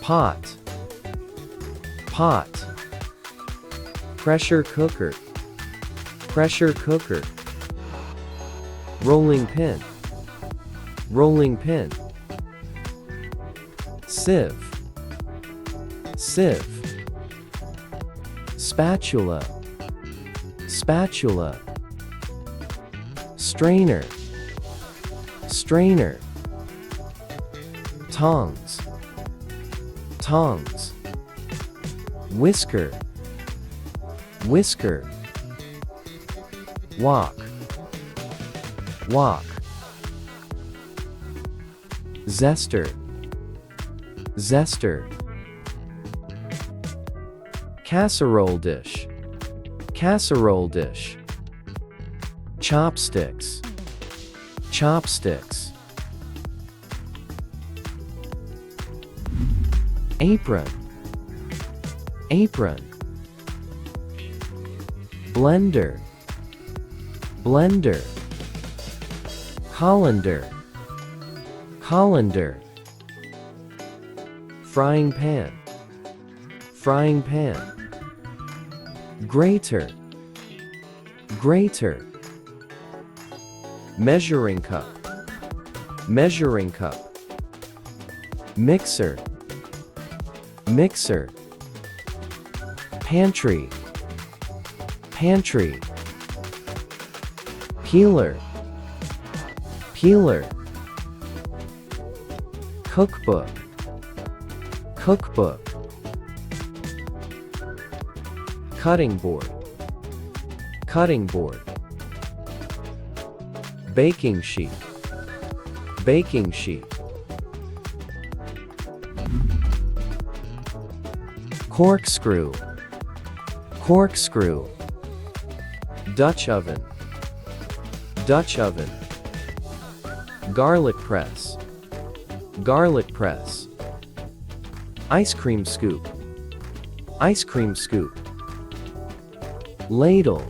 pot, pot. Pressure cooker, pressure cooker. Rolling pin, rolling pin. Sieve, sieve. Spatula, spatula. Strainer, strainer. Tongs, tongs. Whisker, whisker. Wok, wok. Zester, zester. Casserole dish, casserole dish. Chopsticks, chopsticks. Apron, apron. Blender, blender. Colander, colander. Frying pan, frying pan. Grater, grater. Measuring cup, measuring cup. Mixer, mixer. Pantry, pantry. Peeler, peeler. Cookbook, cookbook. Cutting board, cutting board. Baking sheet, baking sheet. Corkscrew, corkscrew. Dutch oven, Dutch oven. Garlic press, garlic press. Ice cream scoop, ice cream scoop. Ladle,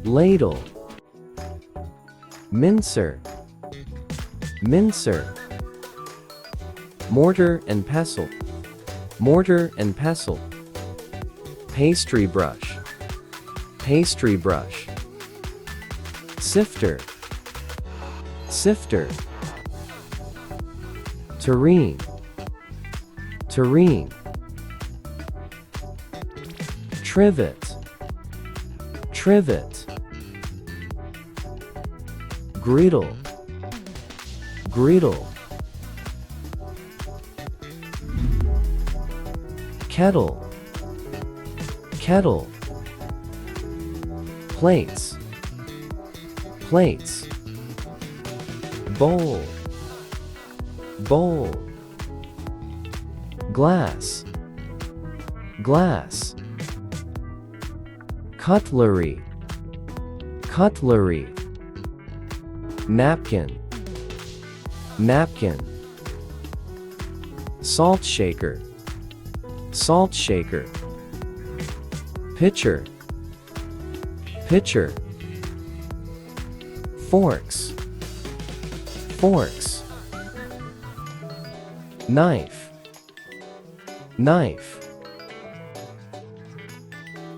ladle. Mincer, mincer. Mortar and pestle, mortar and pestle. Pastry brush, pastry brush. Sifter, sifter. Tureen, tureen. Trivet, trivet. Griddle, griddle. Kettle, kettle. Plates, plates. Bowl, bowl. Glass, glass. Cutlery, cutlery. Napkin, napkin. Salt shaker, salt shaker. Pitcher, pitcher. Forks, forks. Knife, knife.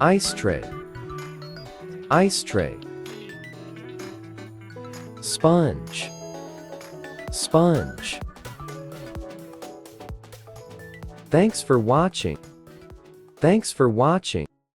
Ice tray, ice tray. Sponge, sponge. Thanks for watching. Thanks for watching.